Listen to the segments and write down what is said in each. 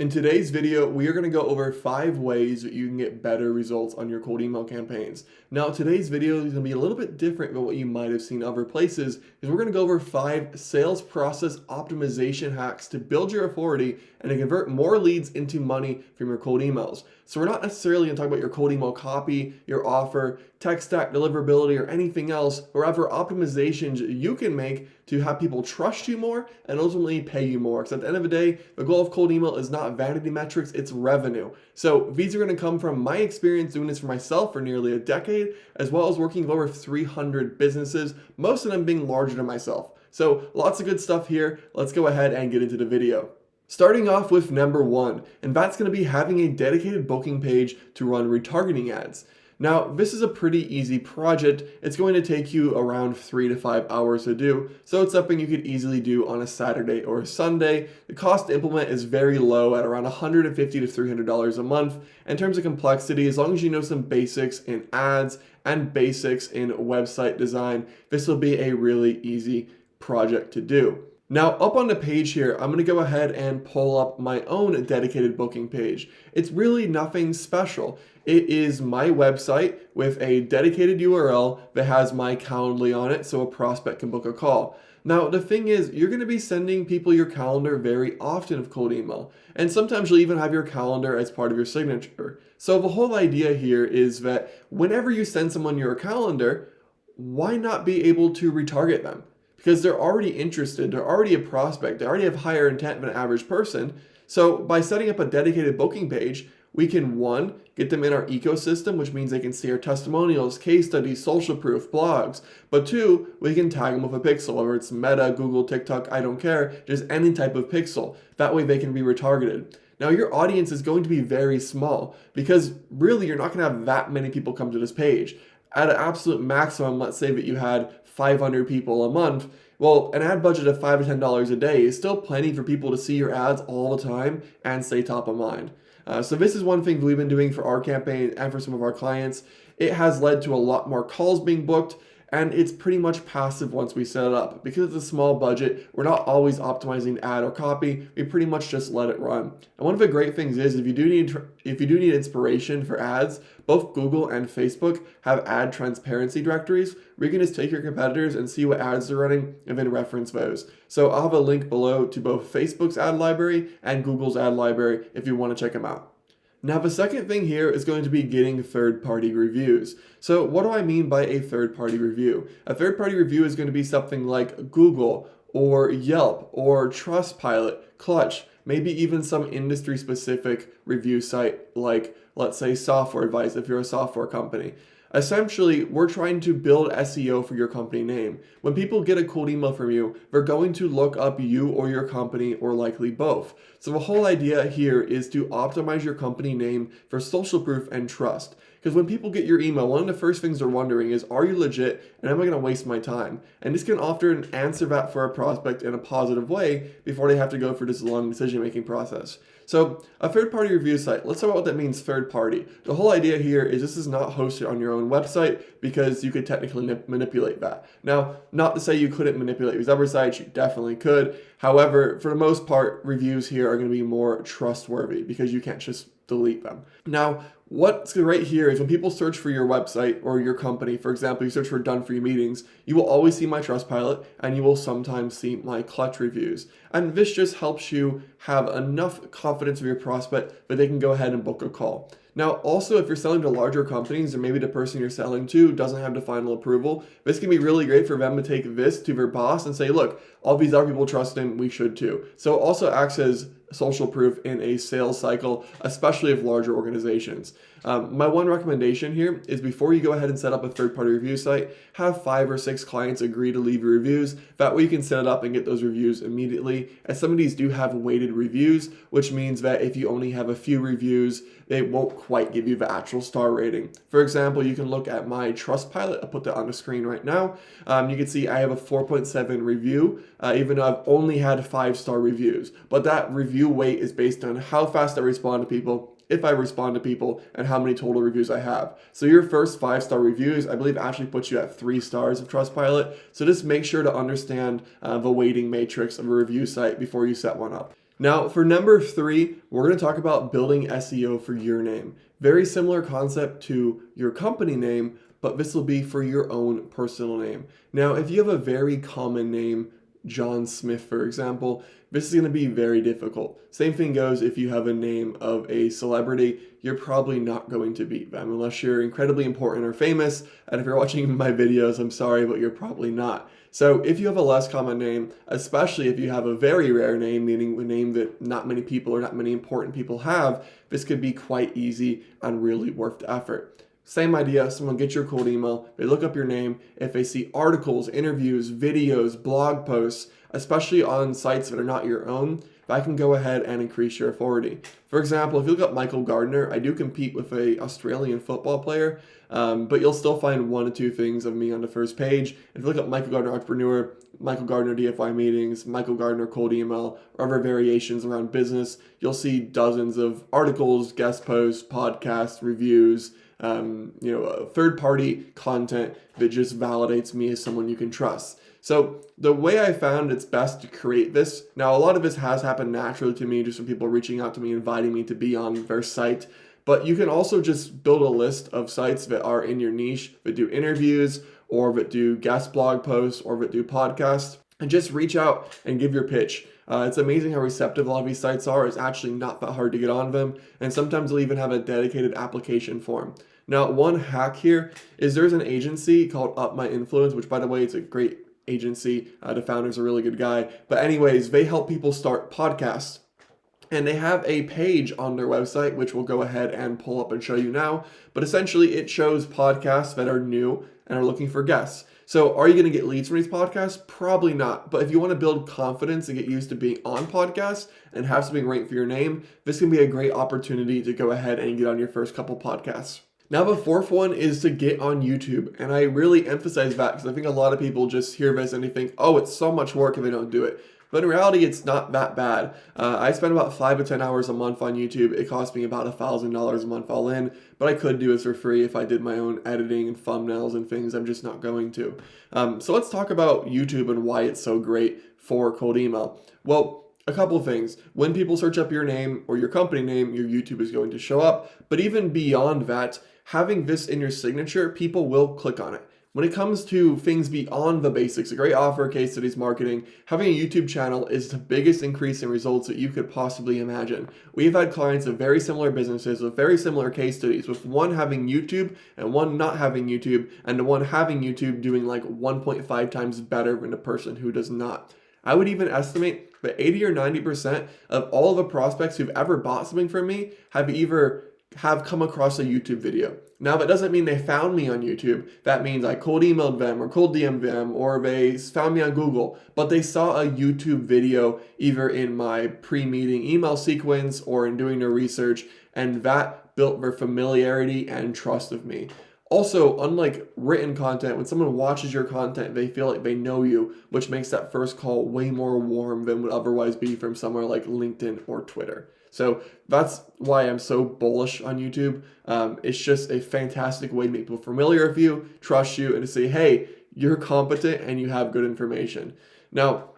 In today's video, we are going to go over 5 ways that you can get better results on your cold email campaigns. Now, today's video is going to be a little bit different than what you might have seen other places, because we're going to go over 5 sales process optimization hacks to build your authority and to convert more leads into money from your cold emails. So we're not necessarily going to talk about your cold email copy, your offer, tech stack deliverability, or anything else, or rather optimizations you can make to have people trust you more and ultimately pay you more. Because at the end of the day, the goal of cold email is not vanity metrics, it's revenue. So these are going to come from my experience doing this for myself for nearly a decade, as well as working with over 300 businesses, most of them being larger than myself. So lots of good stuff here. Let's go ahead and get into the video. Starting off with number 1, and that's going to be having a dedicated booking page to run retargeting ads. Now, this is a pretty easy project. It's going to take you around 3 to 5 hours to do, so it's something you could easily do on a Saturday or a Sunday. The cost to implement is very low at around $150 to $300 a month. In terms of complexity, as long as you know some basics in ads and basics in website design, this will be a really easy project to do. Now, up on the page here, I'm going to go ahead and pull up my own dedicated booking page. It's really nothing special. It is my website with a dedicated URL that has my Calendly on it so a prospect can book a call. Now, the thing is, you're going to be sending people your calendar very often with cold email, and sometimes you'll even have your calendar as part of your signature. So the whole idea here is that whenever you send someone your calendar, why not be able to retarget them? Because they're already interested, they're already a prospect, they already have higher intent than an average person. So by setting up a dedicated booking page, we can 1, get them in our ecosystem, which means they can see our testimonials, case studies, social proof, blogs. But 2, we can tag them with a pixel, whether it's Meta, Google, TikTok, I don't care, just any type of pixel. That way they can be retargeted. Now your audience is going to be very small because really you're not going to have that many people come to this page. At an absolute maximum, let's say that you had 500 people a month, well, an ad budget of $5 to $10 a day is still plenty for people to see your ads all the time and stay top of mind. So this is one thing we've been doing for our campaign and for some of our clients. It has led to a lot more calls being booked, and it's pretty much passive once we set it up. Because it's a small budget, we're not always optimizing ad or copy, we pretty much just let it run. And one of the great things is if you do need inspiration for ads, both Google and Facebook have ad transparency directories where you can just take your competitors and see what ads they're running and then reference those. So I'll have a link below to both Facebook's ad library and Google's ad library if you want to check them out. Now, the second thing here is going to be getting third-party reviews. So what do I mean by a third-party review? A third-party review is going to be something like Google or Yelp or Trustpilot, Clutch, maybe even some industry-specific review site like, let's say, Software Advice if you're a software company. Essentially, we're trying to build SEO for your company name. When people get a cold email from you, they're going to look up you or your company or likely both. So the whole idea here is to optimize your company name for social proof and trust. Because when people get your email, one of the first things they're wondering is, are you legit and am I going to waste my time? And this can often answer that for a prospect in a positive way before they have to go through this long decision-making process. So a third-party review site, let's talk about what that means third-party. The whole idea here is this is not hosted on your own website because you could technically manipulate that. Now, not to say you couldn't manipulate these other sites, you definitely could. However, for the most part, reviews here are going to be more trustworthy because you can't just delete them. Now, what's great here is when people search for your website or your company, for example, you search for done for you meetings, you will always see my Trustpilot and you will sometimes see my Clutch reviews. And this just helps you have enough confidence in your prospect that they can go ahead and book a call. Now, also, if you're selling to larger companies or maybe the person you're selling to doesn't have the final approval, this can be really great for them to take this to their boss and say, look, all these other people trust him, we should too. So it also acts as social proof in a sales cycle, especially of larger organizations. My one recommendation here is before you go ahead and set up a third-party review site, have 5 or 6 clients agree to leave your reviews. That way you can set it up and get those reviews immediately. As some of these do have weighted reviews, which means that if you only have a few reviews, they won't quite give you the actual star rating. For example, you can look at my Trustpilot. I'll put that on the screen right now. You can see I have a 4.7 review, even though I've only had 5-star reviews. But that review weight is based on how fast I respond to people, if I respond to people, and how many total reviews I have. So your first 5-star reviews, I believe, actually puts you at 3 stars of Trustpilot. So just make sure to understand the weighting matrix of a review site before you set one up. Now, for number 3, we're going to talk about building SEO for your name. Very similar concept to your company name, but this will be for your own personal name. Now, if you have a very common name, John Smith, for example, this is going to be very difficult. Same thing goes if you have a name of a celebrity, you're probably not going to beat them unless you're incredibly important or famous. And if you're watching my videos, I'm sorry, but you're probably not. So if you have a less common name, especially if you have a very rare name, meaning a name that not many people or not many important people have, this could be quite easy and really worth the effort. Same idea, someone gets your cold email, they look up your name, if they see articles, interviews, videos, blog posts, especially on sites that are not your own, that can go ahead and increase your authority. For example, if you look up Michael Gardiner, I do compete with an Australian football player, but you'll still find 1 or 2 things of me on the first page. If you look up Michael Gardiner Entrepreneur, Michael Gardiner DFI Meetings, Michael Gardiner Cold Email, or other variations around business, you'll see dozens of articles, guest posts, podcasts, reviews, third-party content that just validates me as someone you can trust. So the way I found it's best to create this, now a lot of this has happened naturally to me, just from people reaching out to me, inviting me to be on their site, but you can also just build a list of sites that are in your niche, that do interviews, or that do guest blog posts, or that do podcasts, and just reach out and give your pitch. It's amazing how receptive a lot of these sites are. It's actually not that hard to get on them, and sometimes they'll even have a dedicated application form. Now, one hack here is there's an agency called Up My Influence, which, by the way, it's a great agency. The founder's a really good guy. But anyways, they help people start podcasts. And they have a page on their website, which we'll go ahead and pull up and show you now. But essentially, it shows podcasts that are new and are looking for guests. So are you going to get leads from these podcasts? Probably not. But if you want to build confidence and get used to being on podcasts and have something ranked for your name, this can be a great opportunity to go ahead and get on your first couple podcasts. Now, the 4th one is to get on YouTube. And I really emphasize that because I think a lot of people just hear this and they think, oh, it's so much work if they don't do it. But in reality, it's not that bad. I spend about 5 to 10 hours a month on YouTube. It costs me about $1,000 a month all in, but I could do this for free if I did my own editing and thumbnails and things. I'm just not going to. So let's talk about YouTube and why it's so great for cold email. Well, a couple of things. When people search up your name or your company name, your YouTube is going to show up. But even beyond that, having this in your signature, people will click on it. When it comes to things beyond the basics, a great offer, case studies, marketing, having a YouTube channel is the biggest increase in results that you could possibly imagine. We've had clients of very similar businesses with very similar case studies, with one having YouTube and one not having YouTube, and the one having YouTube doing like 1.5 times better than the person who does not. I would even estimate that 80 or 90% of all the prospects who've ever bought something from me have come across a YouTube video. Now, that doesn't mean they found me on YouTube. That means I cold emailed them or cold DM'd them or they found me on Google, but they saw a YouTube video either in my pre-meeting email sequence or in doing their research, and that built their familiarity and trust of me. Also, unlike written content, when someone watches your content, they feel like they know you, which makes that first call way more warm than would otherwise be from somewhere like LinkedIn or Twitter. So that's why I'm so bullish on YouTube. It's just a fantastic way to make people familiar with you, trust you, and to say, hey, you're competent and you have good information. Now,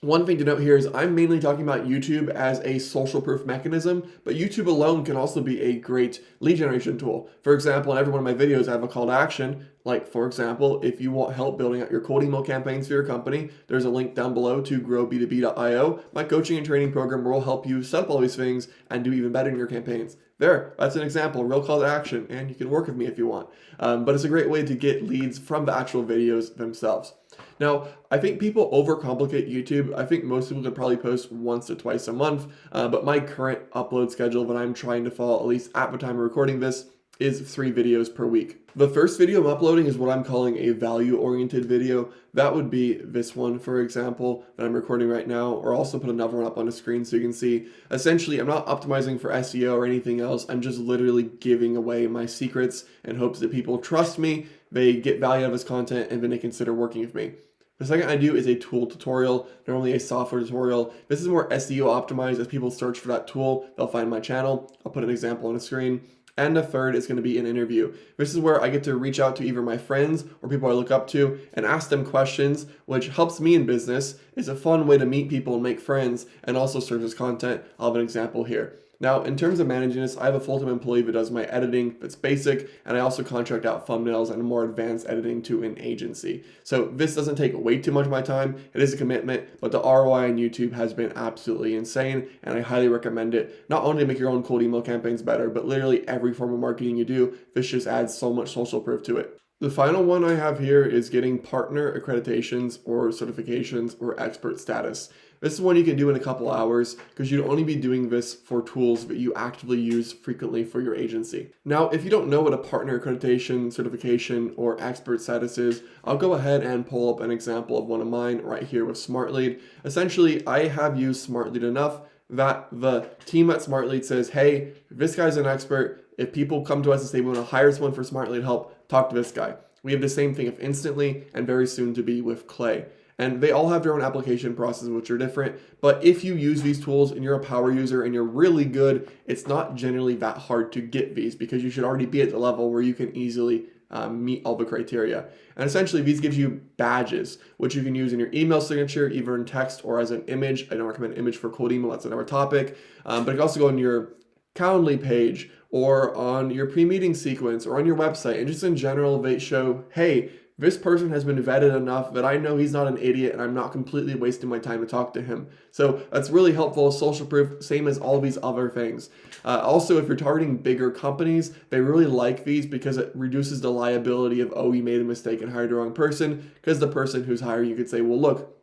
one thing to note here is I'm mainly talking about YouTube as a social proof mechanism, but YouTube alone can also be a great lead generation tool. For example, in every one of my videos, I have a call to action. Like, for example, if you want help building out your cold email campaigns for your company, there's a link down below to growb2b.io. My coaching and training program will help you set up all these things and do even better in your campaigns. There, that's an example, real call to action, and you can work with me if you want. But it's a great way to get leads from the actual videos themselves. Now, I think people overcomplicate YouTube. I think most people could probably post once or twice a month, but my current upload schedule that I'm trying to follow, at least at the time of recording this, is 3 videos per week. The first video I'm uploading is what I'm calling a value-oriented video. That would be this one, for example, that I'm recording right now, or also put another one up on the screen so you can see. Essentially, I'm not optimizing for SEO or anything else. I'm just literally giving away my secrets in hopes that people trust me, they get value out of this content, and then they consider working with me. The second I do is a tool tutorial, normally a software tutorial. This is more SEO optimized. As people search for that tool, they'll find my channel. I'll put an example on the screen. And the third is going to be an interview. This is where I get to reach out to either my friends or people I look up to and ask them questions, which helps me in business. It's a fun way to meet people and make friends, and also serves as content. I'll have an example here. Now, in terms of managing this, I have a full-time employee that does my editing that's basic, and I also contract out thumbnails and more advanced editing to an agency. So this doesn't take way too much of my time. It is a commitment, but the ROI on YouTube has been absolutely insane, and I highly recommend it. Not only to make your own cold email campaigns better, but literally every form of marketing you do, this just adds so much social proof to it. The final one I have here is getting partner accreditations or certifications or expert status. This is one you can do in a couple hours because you'd only be doing this for tools that you actively use frequently for your agency. Now, if you don't know what a partner accreditation, certification, or expert status is, I'll go ahead and pull up an example of one of mine right here with SmartLead. Essentially, I have used SmartLead enough that the team at SmartLead says, hey, this guy's an expert. If people come to us and say we want to hire someone for SmartLead help, talk to this guy. We have the same thing of Instantly and very soon to be with Clay. And they all have their own application processes, which are different. But if you use these tools and you're a power user and you're really good, it's not generally that hard to get these because you should already be at the level where you can easily meet all the criteria. And essentially, these gives you badges, which you can use in your email signature, either in text or as an image. I don't recommend image for cold email, that's another topic. But it can also go on your Calendly page or on your pre-meeting sequence or on your website. And just in general, they show, hey, this person has been vetted enough that I know he's not an idiot and I'm not completely wasting my time to talk to him. So that's really helpful. Social proof, same as all these other things. Also, if you're targeting bigger companies, they really like these because it reduces the liability of, oh, you made a mistake and hired the wrong person, because the person who's hiring you could say, well, look,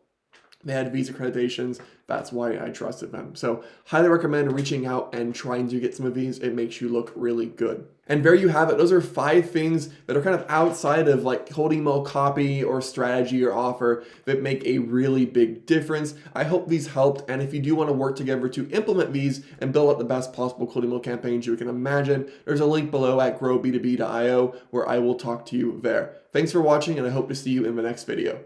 they had visa accreditations. That's why I trusted them. So highly recommend reaching out and trying to get some of these. It makes you look really good. And there you have it. Those are 5 things that are kind of outside of like cold email copy or strategy or offer that make a really big difference. I hope these helped. And if you do want to work together to implement these and build out the best possible cold email campaigns you can imagine, there's a link below at growb2b.io where I will talk to you there. Thanks for watching, and I hope to see you in the next video.